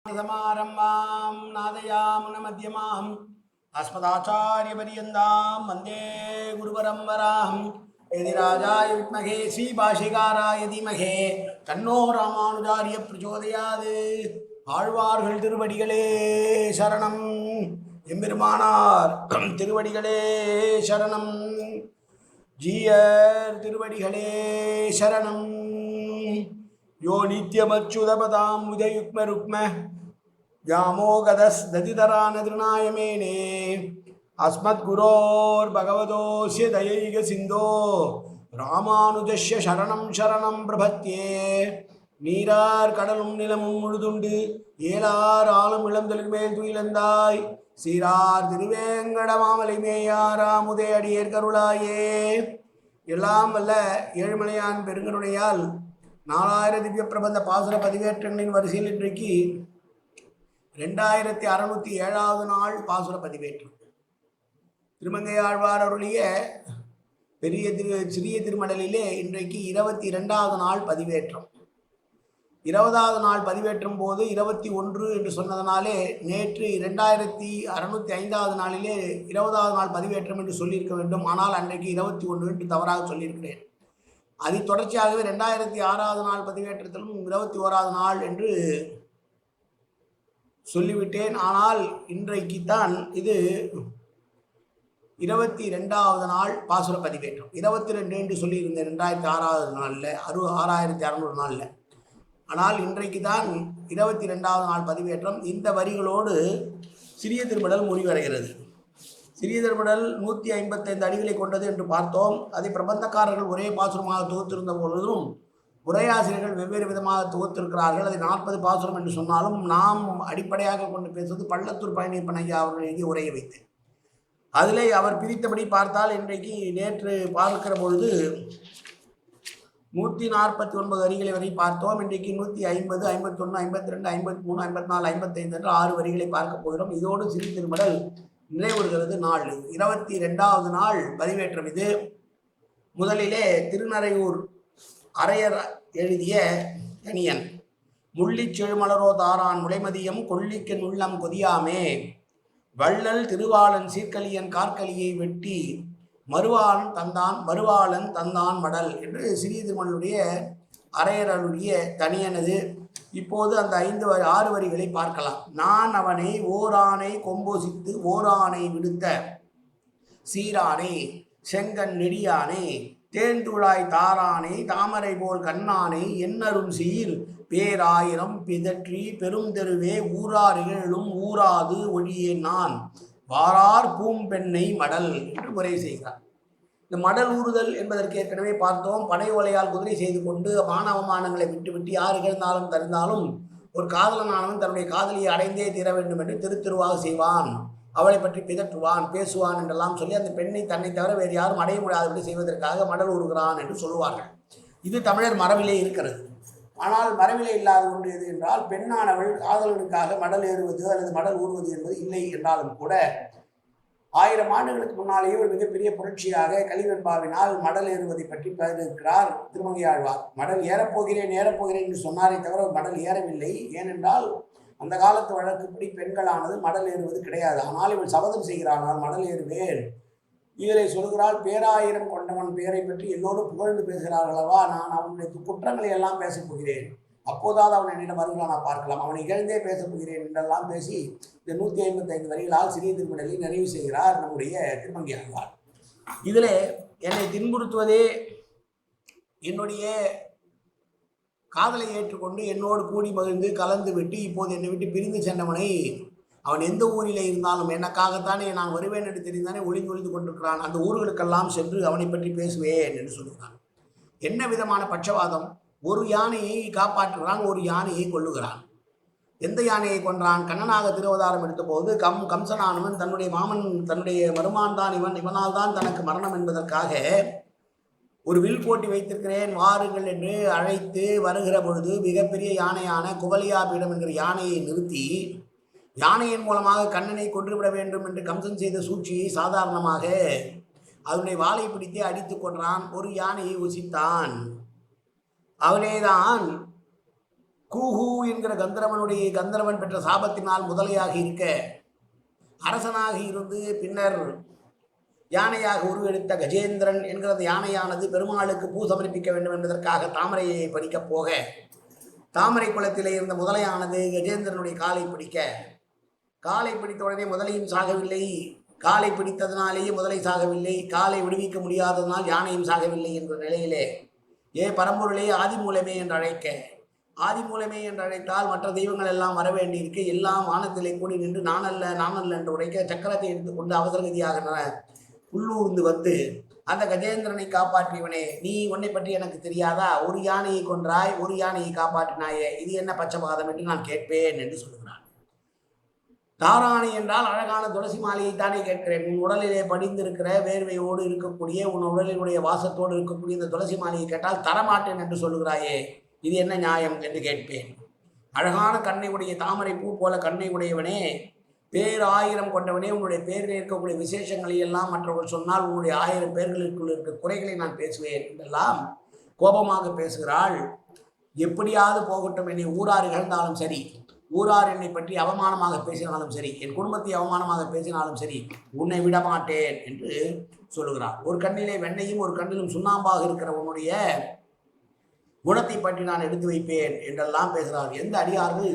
समारंभां नादयामुनमध्यमाम् अस्मदाचार्यपर्यन्तां वन्दे गुरुपरम्पराम् यदिराजाय विद्महे श्रीभाष्यकाराय धीमहि तन्नो रामानुजार्य प्रचोदयात् ஆழ்வார்கள் திருவடிகளே சரணம் எம்பெருமானார் திருவடிகளே சரணம் ஜீயர் திருவடிகளே சரணம் यो नित्यमच्युतपदां उदयुग्मरुक्म व्यामोगदस्दतितरानतृणायमेने अस्मद्गुरोर्भगवतोऽस्य दयैकसिन्धो रामानुजस्य शरणं शरणं प्रपद्ये நீரார் கடலும் நிலமும் முழுதுண்டு ஏலார் ஆளும் இளந்தொழில் மேல் துயிலந்தாய் சீரார் திருவேங்கடமாமலை மேயாராமுதே அடியேற் கருளாயே. எல்லாம் வல்ல ஏழுமலையான் பெருங்கருணையால் 4000 திவ்ய பிரபந்த பாசுர பதிவேற்றங்களின் வரிசையில் இன்றைக்கு 2607வது நாள் பாசுர பதிவேற்றம். திருமங்கையாழ்வார் அருளிய சிறிய திருமடலிலே இன்றைக்கு 22வது நாள் பதிவேற்றம். 20வது நாள் பதிவேற்றும் போது 21 என்று சொன்னதனாலே நேற்று 2605வது நாளிலே 20வது நாள் பதிவேற்றம் என்று சொல்லியிருக்க வேண்டும். ஆனால் அன்றைக்கு 21 என்று தவறாக சொல்லியிருக்கிறேன். அதை தொடர்ச்சியாகவே 2006வது நாள் பதிவேற்றத்திலும் 21வது நாள் என்று சொல்லிவிட்டேன். ஆனால் இன்றைக்குத்தான் இது 22வது நாள் பாசுர பதிவேற்றம். 22 என்று சொல்லியிருந்தேன் 2006வது நாளில் 6600 நாளில். ஆனால் இன்றைக்கு தான் 22வது நாள் பதிவேற்றம். இந்த வரிகளோடு சிறிய திருமடல் முடிவடைகிறது. சிறிய திருமடல் 155 அடிகளை கொண்டது என்று பார்த்தோம். அதை பிரபந்தக்காரர்கள் ஒரே பாசுரமாக தொகுத்திருந்த பொழுதும் உரையாசிரியர்கள் வெவ்வேறு விதமாக தொகுத்திருக்கிறார்கள். அதை 40 பாசுரம் என்று சொன்னாலும் நாம் அடிப்படையாக கொண்டு பேசுவது பள்ளத்தூர் பழனியப்பன் ஐயா அவர்கள் எழுதிய உரையை வைத்து அதிலே அவர் பிரித்தபடி பார்த்தால் இன்றைக்கு நேற்று பார்க்கிற பொழுது 149 வரிகளை வரை பார்த்தோம். இன்றைக்கு 150, 51, 52, 53, 54, 55 என்று 6 வரிகளை பார்க்க போகிறோம். இதோடு சிறிய திருமடல் நிறைவுறுகிறது. நாள் 22வது நாள் பதிவேற்றம். இது முதலிலே திருநறையூர் அரையர் எழுதிய கணியன். முள்ளிச் செழுமலரோ தாரான் முளைமதியம் கொள்ளிக்கன் உள்ளம் கொதியாமே வள்ளல் திருவாளன் சீர்கலியன் கார்கலியை வெட்டி மறுவாளன் தந்தான் மடல் என்று சிறிய திருமடலுடைய அரையருடைய தனியனது. இப்போது அந்த 6 வரிகளை பார்க்கலாம். நான் அவனை ஓரானை கொம்போசித்து ஓரானை விடுத்த சீரானை செங்கன் நெடியானை தேன்துழாய் தாரானை தாமரை போல் கண்ணானை என்னரும் சீர் பேராயிரம் பிதற்றி பெரும் தெருவே ஊரார் இகழும் ஊராது ஒழியேன் நான் வாரார் பூம்பெண்ணை மடல் என்று முறை செய்கிறார். இந்த மடல் ஊறுதல் என்பதற்கு ஏற்கனவே பார்த்தோம். படை ஓலையால் குதிரை செய்து கொண்டு மானவமானங்களை விட்டு யார் இகழ்ந்தாலும் தருந்தாலும் ஒரு காதலனானவன் தன்னுடைய காதலியை அடைந்தே தீர வேண்டும் என்று திருவாக செய்வான், அவளை பற்றி பிதற்றுவான், பேசுவான் என்றெல்லாம் சொல்லி அந்த பெண்ணை தன்னை தவிர வேறு யாரும் அடைய முடியாதபடி செய்வதற்காக மடல் ஊறுகிறான் என்று சொல்லுவார்கள். இது தமிழர் மரபிலே இருக்கிறது. ஆனால் மரபிலே இல்லாத ஒன்று எது என்றால் பெண்ணானவள் காதலனுக்காக மடல் ஏறுவது அல்லது மடல் ஊறுவது என்பது இல்லை என்றாலும் கூட 1000 ஆண்டுகளுக்கு முன்னாலேயே ஒரு மிகப்பெரிய புரட்சியாக கலிவெண்பாவினால் மடல் ஏறுவதை பற்றி பதிவிருக்கிறார் திருமங்கையாழ்வார். மடல் ஏறப்போகிறேன் என்று சொன்னாரே தவிர மடல் ஏறவில்லை. ஏனென்றால் அந்த காலத்து வழக்குப்படி பெண்களானது மடல் ஏறுவது கிடையாது. ஆனால் இவள் சபதம் செய்கிறானால் மடல் ஏறுவேன். இவரை சொல்கிறாள், பேராயிரம் கொண்டவன் பேரை பற்றி எல்லோரும் புகழ்ந்து பேசுகிறார்களவா, நான் அவனுடைய குற்றங்களை எல்லாம் பேசப் போகிறேன், அப்போதாவது அவன் என்னிடம் வருகிறான் பார்க்கலாம், அவனை இகழ்ந்தே பேசப் போகிறேன் என்றெல்லாம் பேசி இந்த 155 வரிகளால் சிறிய திருமடலை நிறைவு செய்கிறார் நம்முடைய திருமங்கையாழ்வார். இதில் என்னை துன்புறுத்துவதே என்னுடைய காதலை ஏற்றுக்கொண்டு என்னோடு கூடி மகிழ்ந்து கலந்து விட்டு இப்போது என்னை விட்டு பிரிந்து சென்றவனை அவன் எந்த ஊரில் இருந்தாலும் எனக்காகத்தானே நான் வருவேன் என்று தெரிந்தானே ஒளிந்து கொண்டிருக்கிறான், அந்த ஊர்களுக்கெல்லாம் சென்று அவனை பற்றி பேசுவேன் என்று சொல்லுகிறான். என்ன விதமான பட்சவாதம்! ஒரு யானையை காப்பாற்றுகிறான், ஒரு யானையை கொல்லுகிறான். எந்த யானையை கொன்றான்? கண்ணனாக திருவதாரம் எடுத்தபோது கம்சனானவன் தன்னுடைய மாமன் தன்னுடைய மருமான் தான் இவனால் தான் தனக்கு மரணம் என்பதற்காக ஒரு வில் போட்டி வைத்திருக்கிறேன் வாருங்கள் என்று அழைத்து வருகிற பொழுது மிகப்பெரிய யானையான குவலியாபீடம் என்கிற யானையை நிறுத்தி யானையின் மூலமாக கண்ணனை கொன்றுவிட வேண்டும் என்று கம்சன் செய்த சூழ்ச்சியை சாதாரணமாக அவனுடைய வாளை பிடித்தே அடித்து கொன்றான். ஒரு யானையை உசித்தான். அவனேதான் கூஹு என்கிற கந்தர்வன் பெற்ற சாபத்தினால் முதலையாக இருக்க அரசனாக இருந்து பின்னர் யானையாக உருவெடுத்த கஜேந்திரன் என்கிறது யானையானது பெருமாளுக்கு பூ சமர்ப்பிக்க வேண்டும் என்பதற்காக தாமரையை பறிக்கப் போக தாமரை குளத்திலே இருந்த முதலையானது கஜேந்திரனுடைய காலை பிடித்த உடனே முதலையும் சாகவில்லை. காலை பிடித்ததினாலேயே முதலை சாகவில்லை. காலை விடுவிக்க முடியாததனால் யானையும் சாகவில்லை என்ற நிலையிலே பரம்பொருளே ஆதிமூலமே என்று அழைக்க, ஆதிமூலமே என்று அழைத்தால் மற்ற தெய்வங்கள் எல்லாம் வர வேண்டியிருக்கு. எல்லாம் வானத்திலே கூடி நின்று நானல்ல என்று உரைக்க சக்கரத்தை எடுத்துக்கொண்டு அவசரகதியாக உள்ளூர்ந்து வந்து அந்த கஜேந்திரனை காப்பாற்றியவனே, நீ உன்னை பற்றி எனக்கு தெரியாதா? ஒரு யானையை கொன்றாய், ஒரு யானையை காப்பாற்றினாயே, இது என்ன பட்சபாதம் என்று நான் கேட்பேன் என்று சொல்லுகிறான். தாராணி என்றால் அழகான துளசி மாலையைத்தானே கேட்கிறேன். உன் உடலிலே படிந்திருக்கிற வேர்வையோடு இருக்கக்கூடிய, உன் உடலினுடைய வாசத்தோடு இருக்கக்கூடிய இந்த துளசி மாலையை கேட்டால் தரமாட்டேன் என்று சொல்லுகிறாயே, இது என்ன நியாயம் என்று கேட்பேன். அழகான கண்ணை உடைய தாமரை பூ போல கண்ணை உடையவனே, பேராயிரம் கொண்டவனே, உன்னுடைய பேரில் இருக்கக்கூடிய விசேஷங்களை எல்லாம் மற்றவர்கள் சொன்னால் உன்னுடைய 1000 பேர்களுக்குள் இருக்க குறைகளை நான் பேசுவேன் என்றெல்லாம் கோபமாக பேசுகிறாள். எப்படியாவது போகட்டும், என்னை ஊரார் இகழ்ந்தாலும் சரி, ஊரார் என்னை பற்றி அவமானமாக பேசினாலும் சரி, என் குடும்பத்தை அவமானமாக பேசினாலும் சரி, உன்னை விடமாட்டேன் என்று சொல்லுகிறார். ஒரு கண்ணிலே வெண்ணையும் ஒரு கண்ணிலும் சுண்ணாம்பாக இருக்கிற உன்னுடைய குணத்தை பற்றி நான் எடுத்து வைப்பேன் என்றெல்லாம் பேசுகிறார். எந்த அடியார்கள்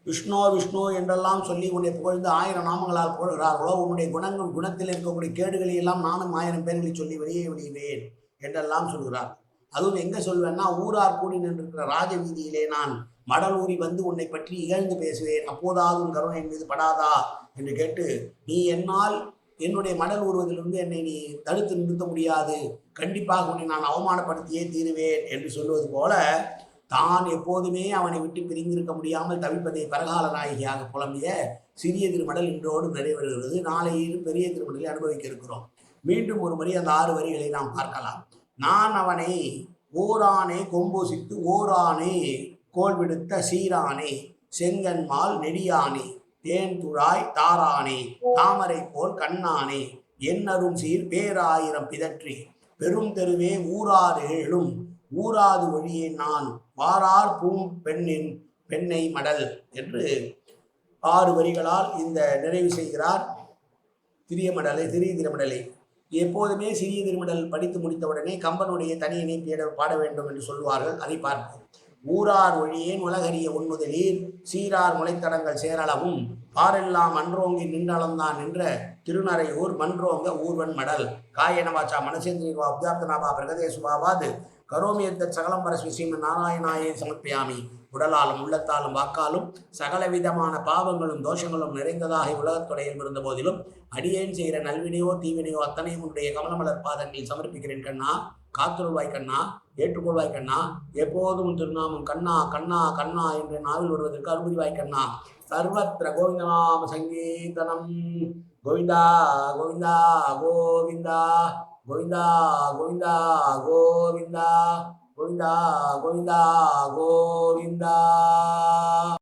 விஷ்ணு என்றெல்லாம் சொல்லி உன்னை புகழ்ந்து 1000 நாமங்களால் புகழ்கிறார்களோ, உன்னுடைய குணத்தில் இருக்கக்கூடிய கேடுகளை எல்லாம் நானும் 1000 பேர்களை சொல்லி வெளியே விடுகிறேன் என்றெல்லாம் சொல்கிறார். அதுவும் எங்கே சொல்வேன்னா, ஊரார் கூடி நின்றிருக்கிற ராஜ வீதியிலே நான் மடலூரி வந்து உன்னை பற்றி இகழ்ந்து பேசுவேன். அப்போதாவது உன் கருணை என் மீது படாதா என்று கேட்டு, நீ என்னால் என்னுடைய மடல் ஊறுவதிலிருந்து என்னை நீ தடுத்து நிறுத்த முடியாது, கண்டிப்பாக உன்னை நான் அவமானப்படுத்தியே தீருவேன் என்று சொல்வது போல, தான் எப்போதுமே அவனை விட்டு பிரிந்திருக்க முடியாமல் தவிப்பதை பரகால நாயகியாக புலம்பிய சிறிய திருமடல் இன்றோடு நிறைவேறுகிறது. நாளையில் பெரிய திருமடலை அனுபவிக்க இருக்கிறோம். மீண்டும் ஒரு முறை அந்த 6 வரிகளை நாம் பார்க்கலாம். நான் அவனை ஓரானை கொம்பூசித்து ஓரானை கோல் விடுத்த சீரானே, செங்கன்மால் நெடியானே, தேன் துழாய் தாரானே, தாமரை போல் கண்ணானே, என்னரும் சீர் பேராயிரம் பிதற்றி பெரும் தெருவே ஊராறு ஏழும் ஊராது வழியே நான் வாரார் பெண்ணை மடல் என்று 6 வரிகளால் இந்த நிறைவு செய்கிறார் சிறிய திருமடலை. எப்போதுமே சிறிய திருமடல் படித்து முடித்தவுடனே கம்பனுடைய தனியனை பாட வேண்டும் என்று சொல்வார்கள். அதை பார்ப்போம். ஊரார் ஒழியேன் உலகறிய உண்முதலீர் சீரார் முளைத்தடங்கள் சேரளவும் பாரெல்லாம் அன்றோங்கி நின்றளந்தான் நின்ற திருநறையூர் மன்றோங்க ஊர்வன் மடல் காயனவாச்சா மனசேந்திரிவா உப்யாப்தனாபா பிரகதேசுபாவாது கரோமியத்த சகலம் பரஸ்மி ஸ்ரீமன் நாராயணாயே சமர்ப்பியாமி. உடலாலும் உள்ளத்தாலும் வாக்காலும் சகல விதமான பாவங்களும் தோஷங்களும் நிறைந்ததாக உலகத்துறையில் இருந்த போதிலும் அடியேன் செய்கிற நல்வினையோ தீவினையோ அத்தனையும் உன்னுடைய கமலமலர் பாதங்களில் சமர்ப்பிக்கிறேன் கண்ணா. காத்துருவாய் கண்ணா, ஏற்றுக்கொள்வாய் கண்ணா. எப்போதும் திருநாமம் கண்ணா கண்ணா கண்ணா என்ற நாவில் வருவதற்கு அனுமதிவாய் கண்ணா. சர்வத்திர கோவிந்தநாம சங்கீர்த்தனம். கோவிந்தா கோவிந்தா கோவிந்தா கோவிந்தா கோவிந்தா கோவிந்தா கோவிந்தா கோவிந்தா கோவிந்தா.